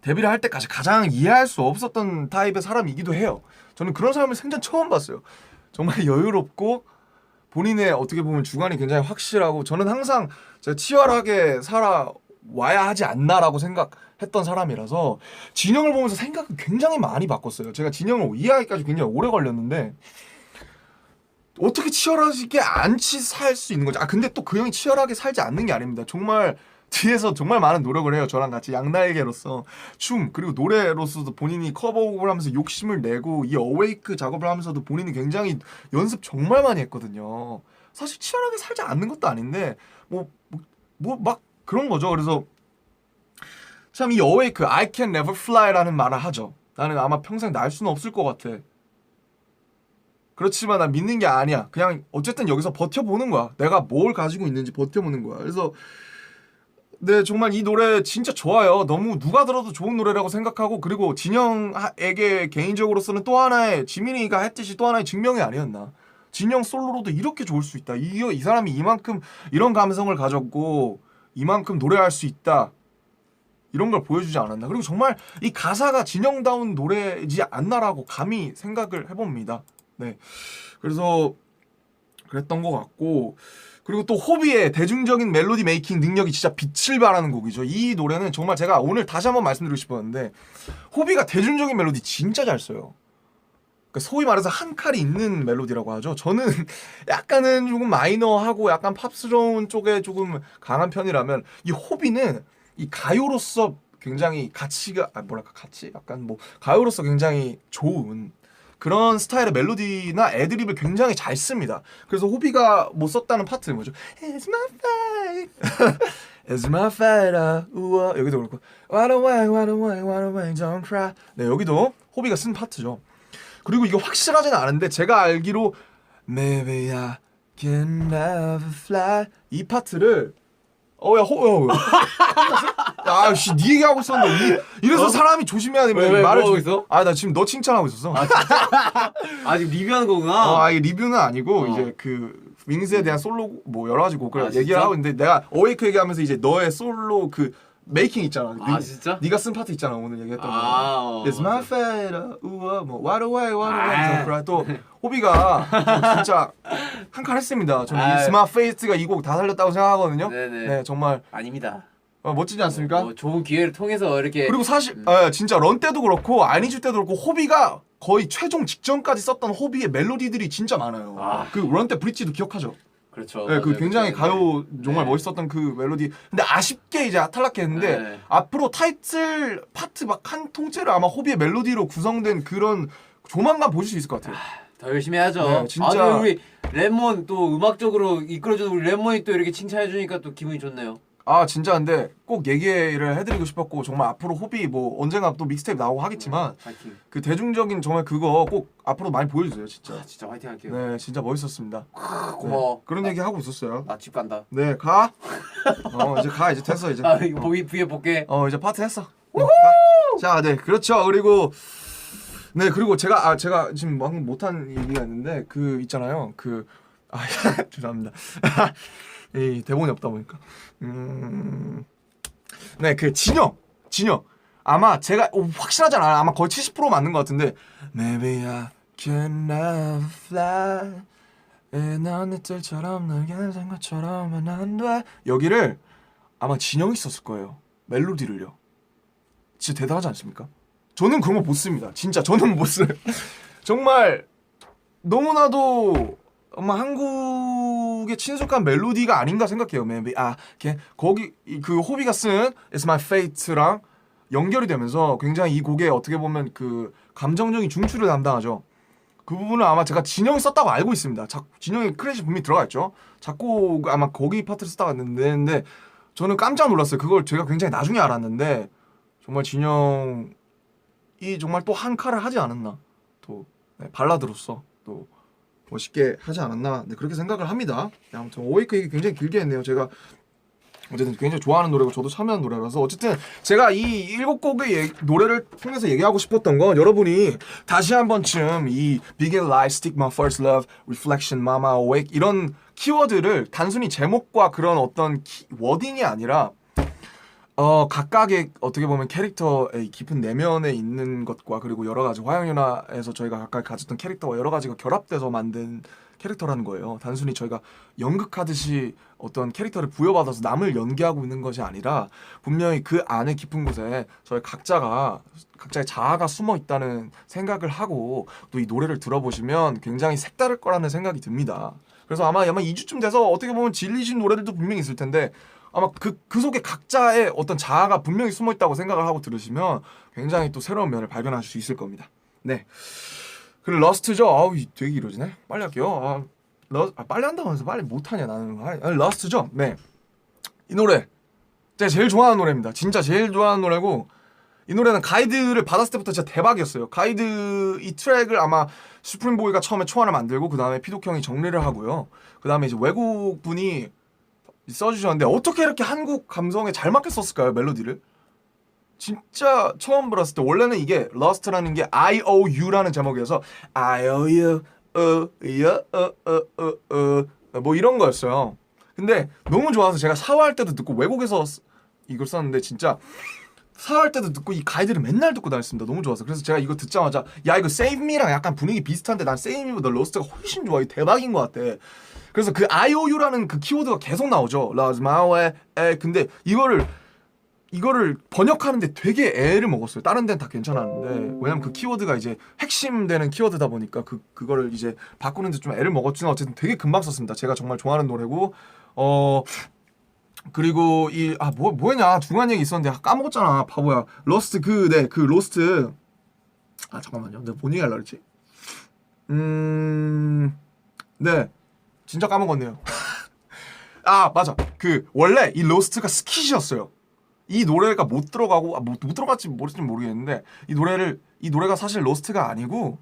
데뷔를 할 때까지 가장 이해할 수 없었던 타입의 사람이기도 해요. 저는 그런 사람을 생전 처음 봤어요. 정말 여유롭고 본인의 어떻게 보면 주관이 굉장히 확실하고 저는 항상 제가 치열하게 살아와야 하지 않나라고 생각했던 사람이라서 진영을 보면서 생각을 굉장히 많이 바꿨어요. 제가 진영을 이해하기까지 굉장히 오래 걸렸는데 어떻게 치열하게 안 살 수 있는 거지? 근데 또 그 형이 치열하게 살지 않는 게 아닙니다. 정말 뒤에서 정말 많은 노력을 해요. 저랑 같이 양날개로서 춤 그리고 노래로서도 본인이 커버곡을 하면서 욕심을 내고 이 어웨이크 작업을 하면서도 본인이 굉장히 연습 정말 많이 했거든요. 사실 치열하게 살지 않는 것도 아닌데 뭐 막 그런 거죠. 그래서 참 이 어웨이크 I can never fly라는 말을 하죠. 나는 아마 평생 날 수는 없을 것 같아. 그렇지만 난 믿는 게 아니야. 그냥 어쨌든 여기서 버텨보는 거야. 내가 뭘 가지고 있는지 버텨보는 거야. 그래서 정말 이 노래 진짜 좋아요. 너무 누가 들어도 좋은 노래라고 생각하고 그리고 진영에게 개인적으로서는 또 하나의 지민이가 했듯이 또 하나의 증명이 아니었나. 진영 솔로로도 이렇게 좋을 수 있다. 이 사람이 이만큼 이런 감성을 가졌고 이만큼 노래할 수 있다. 이런 걸 보여주지 않았나. 그리고 정말 이 가사가 진영다운 노래이지 않나라고 감히 생각을 해봅니다. 그래서 그랬던 것 같고 그리고 또 호비의 대중적인 멜로디 메이킹 능력이 진짜 빛을 발하는 곡이죠. 이 노래는 정말 제가 오늘 다시 한번 말씀드리고 싶었는데 호비가 대중적인 멜로디 진짜 잘 써요. 그러니까 소위 말해서 한 칼이 있는 멜로디라고 하죠. 저는 약간은 조금 마이너하고 약간 팝스러운 쪽에 조금 강한 편이라면 이 호비는 이 가요로서 굉장히 가치가 약간 뭐 가요로서 굉장히 좋은 그런 스타일의 멜로디나 애드립을 굉장히 잘 씁니다. 그래서 호비가 뭐 썼다는 파트는 뭐죠? It's my fight, it's my fight, 우와 여기도 그렇고 Why don't cry. 여기도 호비가 쓴 파트죠. 그리고 이거 확실하지는 않은데 제가 알기로 Maybe I can never fly 이 파트를 네 얘기하고 있었는데 이래서 사람이 조심해야 됩니다. 왜 말을 하고 있어? 나 지금 너 칭찬하고 있었어. 지금 리뷰하는 거구나. 이게 리뷰는 아니고 이제 그 윙스에 대한 솔로 뭐 여러 가지 곡을 얘기를 진짜? 하고 있는데 내가 어웨이크 얘기하면서 이제 너의 솔로 그 메이킹 있잖아. 진짜? 네가 쓴 파트 있잖아 오늘 얘기했던 거. It's my fate, 우와 뭐 What away, 또 호비가 진짜 한 칸 했습니다. 저는 It's my fate가 이 곡 다 살렸다고 생각하거든요. 네네. 정말 아닙니다. 멋지지 않습니까? 좋은 기회를 통해서 이렇게 그리고 사실 진짜 런 때도 그렇고 아니주 때도 그렇고 호비가 거의 최종 직전까지 썼던 호비의 멜로디들이 진짜 많아요. 그 런 때 브릿지도 기억하죠? 그렇죠. 네, 그 맞아요. 굉장히 그때, 가요 정말 네. 멋있었던 그 멜로디. 근데 아쉽게 이제 탈락했는데 네. 앞으로 타이틀 파트 막 한 통째를 아마 호비의 멜로디로 구성된 그런 조만간 보실 수 있을 것 같아요. 더 열심히 해야죠. 네, 진짜. 아, 또 우리 레몬 또 음악적으로 이끌어주는 우리 레몬이 또 이렇게 칭찬해주니까 또 기분이 좋네요. 아 진짜 근데 꼭 얘기를 해드리고 싶었고 정말 앞으로 호비 뭐 언젠가 또 믹스테이프 나오고 하겠지만 파이팅. 그 대중적인 정말 그거 꼭 앞으로 많이 보여주세요 진짜. 아, 진짜 화이팅 할게요. 네 진짜 멋있었습니다. 고마워. 네, 그런 얘기 하고 있었어요. 나 집 간다. 네 가. 이제 가 이제 됐어 이제. 아, 이거 위에 볼게. 이제 파트 했어. 네, 자, 네 그렇죠. 그리고 네 그리고 제가 지금 방금 못한 얘기가 있는데 그 있잖아요. 죄송합니다. 이 대본이 없다 보니까. 네 그 진영 아마 제가 확실하지 않아요. 아마 거의 70% 맞는 것 같은데 Maybe I can never fly. 난 이틀처럼 너에게 생각처럼은 안 돼. 여기를 아마 진영이 썼을 거예요. 멜로디를요. 진짜 대단하지 않습니까? 저는 그런 거 못 씁니다. 진짜 저는 못 써요. 정말 너무나도 아마 한국의 친숙한 멜로디가 아닌가 생각해요. Maybe 거기 그 호비가 쓴 It's My Fate랑 연결이 되면서 굉장히 이 곡에 어떻게 보면 그 감정적인 중추를 담당하죠. 그 부분은 아마 제가 진영이 썼다고 알고 있습니다. 진영이 크레딧 분명히 들어가 있죠. 작곡 아마 거기 파트를 썼다고 했는데 저는 깜짝 놀랐어요. 그걸 제가 굉장히 나중에 알았는데 정말 진영이 정말 또 한 칼을 하지 않았나. 또 발라드로서 또 멋있게 하지 않았나. 네, 그렇게 생각을 합니다. 네, 아무튼 어웨이크 얘기 굉장히 길게 했네요. 제가 어쨌든 굉장히 좋아하는 노래고 저도 참여한 노래라서 어쨌든 제가 이 7곡의 노래를 통해서 얘기하고 싶었던 건 여러분이 다시 한 번쯤 이 Begin Life, Stick My First Love, Reflection, Mama, Awake 이런 키워드를 단순히 제목과 그런 어떤 워딩이 아니라 각각의 어떻게 보면 캐릭터의 깊은 내면에 있는 것과 그리고 여러 가지 화양연화에서 저희가 각각 가졌던 캐릭터와 여러 가지가 결합돼서 만든 캐릭터라는 거예요. 단순히 저희가 연극하듯이 어떤 캐릭터를 부여받아서 남을 연기하고 있는 것이 아니라 분명히 그 안에 깊은 곳에 저희 각자의 자아가 숨어 있다는 생각을 하고 또 이 노래를 들어보시면 굉장히 색다를 거라는 생각이 듭니다. 그래서 아마 2주쯤 돼서 어떻게 보면 질리신 노래들도 분명히 있을 텐데 아마 그 속에 각자의 어떤 자아가 분명히 숨어 있다고 생각을 하고 들으시면 굉장히 또 새로운 면을 발견하실 수 있을 겁니다. 네. 그리고 러스트죠. 되게 이러지네. 빨리 할게요. 빨리 한다고 해서 빨리 못하냐 나는. 러스트죠. 네. 이 노래 제가 제일 좋아하는 노래입니다. 진짜 제일 좋아하는 노래고 이 노래는 가이드를 받았을 때부터 진짜 대박이었어요. 가이드 이 트랙을 아마 슈프림보이가 처음에 초안을 만들고 그 다음에 피독 형이 정리를 하고요. 그 다음에 이제 외국 분이 써주셨는데 어떻게 이렇게 한국 감성에 잘 맞게 썼을까요? 멜로디를 진짜 처음 들었을 때 원래는 이게 Lost라는 게 IOU라는 제목이어서 IOU 뭐 이런 거였어요. 근데 너무 좋아서 제가 샤워할 때도 듣고 외국에서 이걸 썼는데 진짜 샤워할 때도 듣고 이 가이드를 맨날 듣고 다녔습니다. 너무 좋아서. 그래서 제가 이거 듣자마자 야 이거 Save Me랑 약간 분위기 비슷한데 난 Save Me보다 Lost가 훨씬 좋아. 이거 대박인 것 같아. 그래서 그 IOU라는 그 키워드가 계속 나오죠. Lost my way. 근데 이거를 번역하는데 되게 애를 먹었어요. 다른 데는 다 괜찮았는데 왜냐면 그 키워드가 이제 핵심되는 키워드다 보니까 그거를 이제 바꾸는데 좀 애를 먹었지만 어쨌든 되게 금방 썼습니다. 제가 정말 좋아하는 노래고 그리고 뭐였냐 중요한 얘기 있었는데 까먹었잖아 바보야. 로스트 그 로스트 잠깐만요. 내가 뭔 얘기 하려고 그랬지? 네 진짜 까먹었네요. 맞아. 원래 이 로스트가 스킷이었어요. 이 노래가 못 들어가고 못 들어갈지 모르겠는데 이 노래가 사실 로스트가 아니고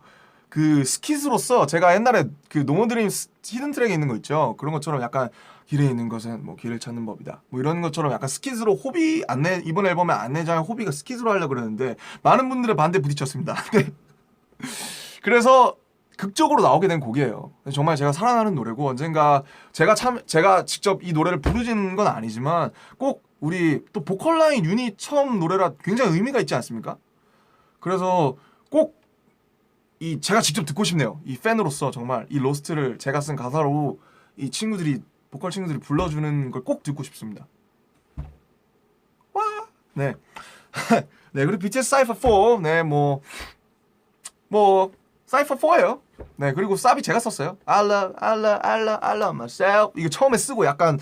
그 스킷으로서 제가 옛날에 그 노모드림 히든 트랙에 있는 거 있죠. 그런 것처럼 약간 길에 있는 것은 뭐 길을 찾는 법이다. 뭐 이런 것처럼 약간 스킷으로 호비 이번 앨범의 안내장에 호비가 스킷으로 하려고 그랬는데 많은 분들의 반대에 부딪혔습니다. 그래서 극적으로 나오게 된 곡이에요. 정말 제가 사랑하는 노래고 언젠가 제가 직접 이 노래를 부르지는 건 아니지만 꼭 우리 또 보컬라인 유닛 처음 노래라 굉장히 의미가 있지 않습니까? 그래서 꼭 제가 직접 듣고 싶네요. 이 팬으로서 정말 이 로스트를 제가 쓴 가사로 이 보컬 친구들이 불러주는 걸 꼭 듣고 싶습니다. 와, 네, 네 그리고 BTS 사이퍼 4, 네 뭐 사이퍼 4예요. 네, 그리고 사비 제가 썼어요. I love myself. 이거 처음에 쓰고 약간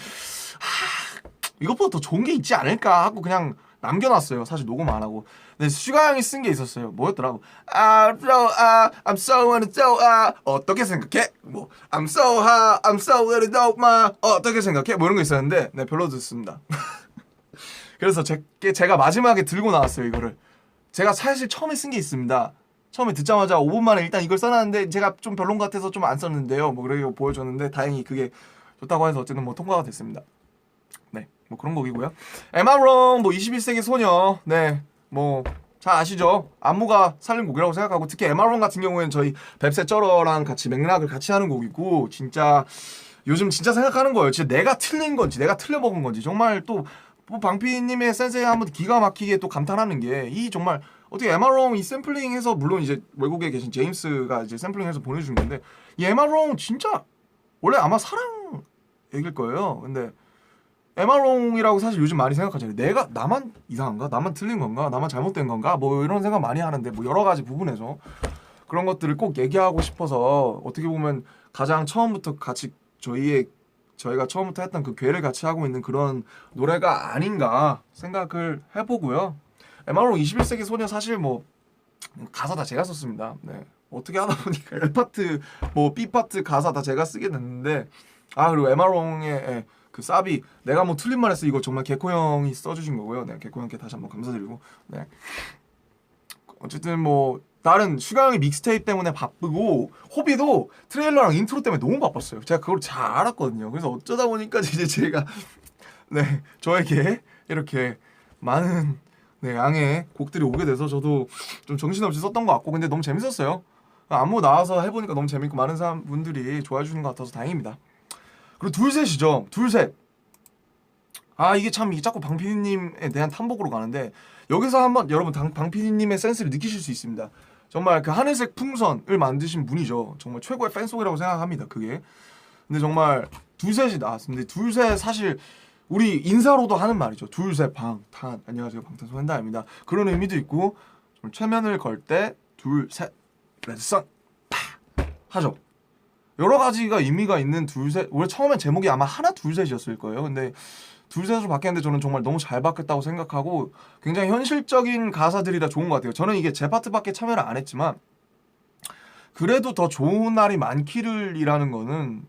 이것보다 더 좋은 게 있지 않을까 하고 그냥 남겨놨어요. 사실 녹음 안 하고. 근데 슈가 형이 쓴 게 있었어요. 뭐였더라고? I'm so in the 어떻게 생각해? 뭐 I'm so hot, I'm so in the dope, 어떻게 생각해? 뭐 이런 거 있었는데 네 별로 듣습니다. 그래서 제가 마지막에 들고 나왔어요 이거를. 제가 사실 처음에 쓴 게 있습니다. 처음에 듣자마자 5분 만에 일단 이걸 써놨는데 제가 좀 별론 것 같아서 좀 안 썼는데요. 뭐 그러고 보여줬는데 다행히 그게 좋다고 해서 어쨌든 뭐 통과가 됐습니다. 네, 뭐 그런 곡이고요. 에마롱 뭐 21세기 소녀 네 뭐 잘 아시죠? 안무가 살린 곡이라고 생각하고 특히 에마롱 같은 경우에는 저희 뱁새 쩔어랑 같이 맥락을 같이 하는 곡이고 진짜 요즘 진짜 생각하는 거예요. 진짜 내가 틀린 건지 내가 틀려먹은 건지 정말 또 뭐 방피님의 센스에 한번 기가 막히게 또 감탄하는 게 이 정말 어떻게 에마롱 이 샘플링해서 물론 이제 외국에 계신 제임스가 이제 샘플링해서 보내준 건데 이 에마롱 진짜 원래 아마 사랑 얘기일 거예요. 근데 에마롱이라고 사실 요즘 많이 생각하잖아요. 내가 나만 이상한가? 나만 틀린 건가? 나만 잘못된 건가? 뭐 이런 생각 많이 하는데 뭐 여러 가지 부분에서 그런 것들을 꼭 얘기하고 싶어서 어떻게 보면 가장 처음부터 같이 저희가 처음부터 했던 그 괴를 같이 하고 있는 그런 노래가 아닌가 생각을 해보고요. 에마롱 21세기 소녀 사실 뭐 가사 다 제가 썼습니다. 네. 어떻게 하다 보니까 L 파트 뭐 B 파트 가사 다 제가 쓰게 됐는데 그리고 에마롱의 그 사비 내가 뭐 틀린 말 했어 이거 정말 개코 형이 써주신 거고요. 네, 개코 형께 다시 한번 감사드리고 네. 어쨌든 뭐 다른 슈가 형이 믹스테이프 때문에 바쁘고 호비도 트레일러랑 인트로 때문에 너무 바빴어요. 제가 그걸 잘 알았거든요. 그래서 어쩌다 보니까 이제 제가 네 저에게 이렇게 많은 네 양의 곡들이 오게 돼서 저도 좀 정신없이 썼던 것 같고 근데 너무 재밌었어요. 안무 나와서 해보니까 너무 재밌고 많은 분들이 좋아해 주는 것 같아서 다행입니다. 그리고 둘셋이죠. 둘셋. 이게 자꾸 방피디님에 대한 탐복으로 가는데 여기서 한번 여러분 방피디님의 센스를 느끼실 수 있습니다. 정말 그 하늘색 풍선을 만드신 분이죠. 정말 최고의 팬송이라고 생각합니다. 그게. 근데 정말 둘셋이 나왔습니다. 둘셋 사실 우리 인사로도 하는 말이죠. 둘셋 방탄 안녕하세요 방탄소년단입니다. 그런 의미도 있고 최면을 걸 때 둘셋 레드선 파 하죠. 여러 가지가 의미가 있는 둘셋 원래 처음엔 제목이 아마 하나 둘셋이었을 거예요. 근데 둘셋으로 바뀌었는데 저는 정말 너무 잘 바뀌었다고 생각하고 굉장히 현실적인 가사들이라 좋은 것 같아요. 저는 이게 제 파트밖에 참여를 안 했지만 그래도 더 좋은 날이 많기를이라는 거는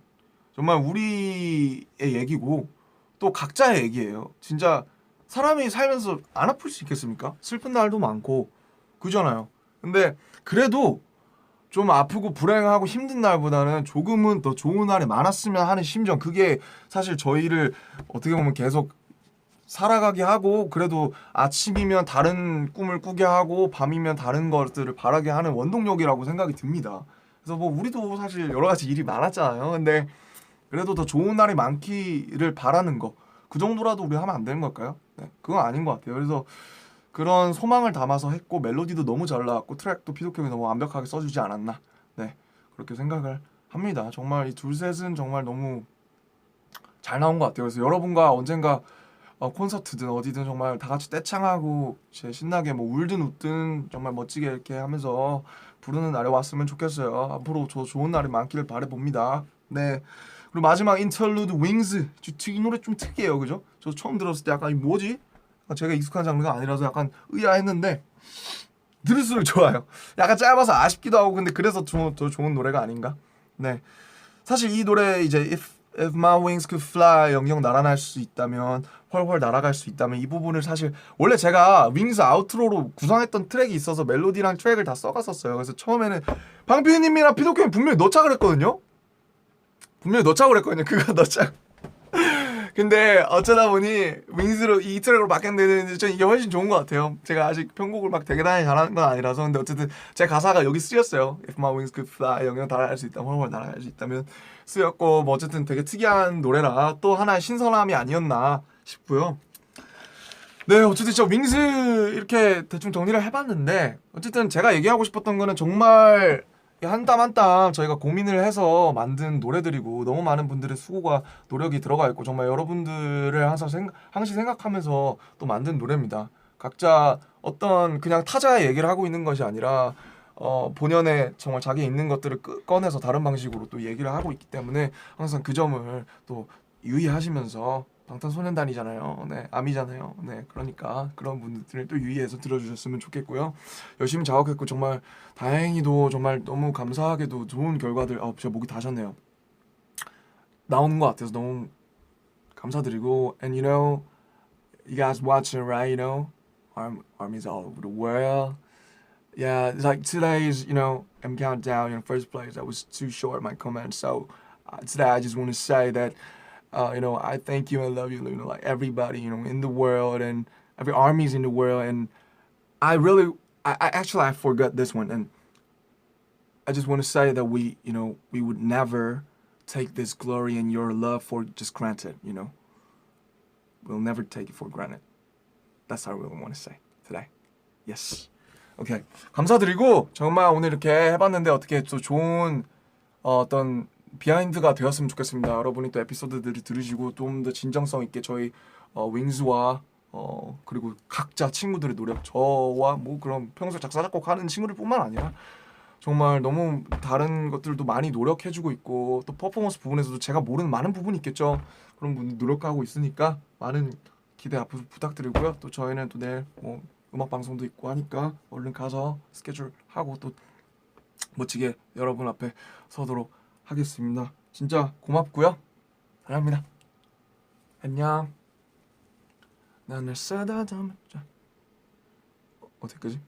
정말 우리의 얘기고 또 각자의 얘기예요. 진짜 사람이 살면서 안 아플 수 있겠습니까? 슬픈 날도 많고 그잖아요. 근데 그래도 좀 아프고 불행하고 힘든 날보다는 조금은 더 좋은 날이 많았으면 하는 심정 그게 사실 저희를 어떻게 보면 계속 살아가게 하고 그래도 아침이면 다른 꿈을 꾸게 하고 밤이면 다른 것들을 바라게 하는 원동력이라고 생각이 듭니다. 그래서 뭐 우리도 사실 여러 가지 일이 많았잖아요. 근데 그래도 더 좋은 날이 많기를 바라는 거 그 정도라도 우리 하면 안 되는 걸까요? 네, 그건 아닌 것 같아요. 그래서 그런 소망을 담아서 했고 멜로디도 너무 잘 나왔고 트랙도 피도형이 너무 완벽하게 써주지 않았나 네 그렇게 생각을 합니다. 정말 이 둘셋은 정말 너무 잘 나온 것 같아요. 그래서 여러분과 언젠가 콘서트든 어디든 정말 다 같이 떼창하고 신나게 뭐 울든 웃든 정말 멋지게 이렇게 하면서 부르는 날이 왔으면 좋겠어요. 앞으로 저 좋은 날이 많기를 바라봅니다. 네. 그리고 마지막 인터루드 윙즈 이 노래 좀 특이해요. 그죠? 저 처음 들었을 때 약간 이 뭐지? 제가 익숙한 장르가 아니라서 약간 의아했는데 들을수록 좋아요. 약간 짧아서 아쉽기도 하고 근데 그래서 더 좋은 노래가 아닌가? 네. 사실 이 노래 이제 If my wings could fly 영영 날아날 수 있다면 훨훨 날아갈 수 있다면 이 부분을 사실 원래 제가 윙즈 아우트로로 구성했던 트랙이 있어서 멜로디랑 트랙을 다 써갔었어요. 그래서 처음에는 방피디님이랑 피도형이 분명히 넣자 그랬거든요. 그거 넣자. 근데 어쩌다 보니 윙즈로 이 트랙으로 바뀌었는데 전 이게 훨씬 좋은 것 같아요. 제가 아직 편곡을 막 대단히 잘하는 건 아니라서 근데 어쨌든 제 가사가 여기 쓰였어요. If my wings could fly 영영 날아갈 수 있다면 훨훨 날아갈 수 있다면 쓰였고 뭐 어쨌든 되게 특이한 노래라 또 하나의 신선함이 아니었나 싶고요. 네 어쨌든 저 윙즈 이렇게 대충 정리를 해봤는데 어쨌든 제가 얘기하고 싶었던 거는 정말 한 땀 한 땀 저희가 고민을 해서 만든 노래들이고 너무 많은 분들의 수고가 노력이 들어가 있고 정말 여러분들을 항상 생각하면서 또 만든 노래입니다. 각자 어떤 그냥 타자의 얘기를 하고 있는 것이 아니라 본연의 정말 자기 있는 것들을 꺼내서 다른 방식으로 또 얘기를 하고 있기 때문에 항상 그 점을 또 유의하시면서 방탄소년단이잖아요. 네, 아미잖아요. 네, 그러니까 그런 분들을 또 유의해서 들어주셨으면 좋겠고요. 열심히 작업했고 정말 다행히도 정말 너무 감사하게도 좋은 결과들. 제가 목이 다셨네요. 나오는 것 같아서 너무 감사드리고, and you know, you guys watching, right? You know, armies all over the world. Yeah, it's like today's, I'm countdown in first place. That was too short, my comment. So today I just want to say that, I thank you and love you, like everybody, in the world and every armies in the world. And I really, I forgot this one. And I just want to say that we would never take this glory and your love for just granted, We'll never take it for granted. That's what I really want to say today. Yes. 오케이. 감사드리고 정말 오늘 이렇게 해봤는데 어떻게 또 좋은 어떤 비하인드가 되었으면 좋겠습니다. 여러분이 또 에피소드들을 들으시고 좀 더 진정성 있게 저희 윙스와 그리고 각자 친구들의 노력, 저와 뭐 그런 평소 작사 작곡하는 친구들 뿐만 아니라 정말 너무 다른 것들도 많이 노력해주고 있고 또 퍼포먼스 부분에서도 제가 모르는 많은 부분이 있겠죠. 그런 분들 노력하고 있으니까 많은 기대 앞으로 부탁드리고요. 또 저희는 또 내일 뭐 음악 방송도 있고 하니까 얼른 가서 스케줄 하고 또 멋지게 여러분 앞에 서도록 하겠습니다. 진짜 고맙고요. 사랑합니다. 안녕. 나는 싸다 담았자. 어디까지?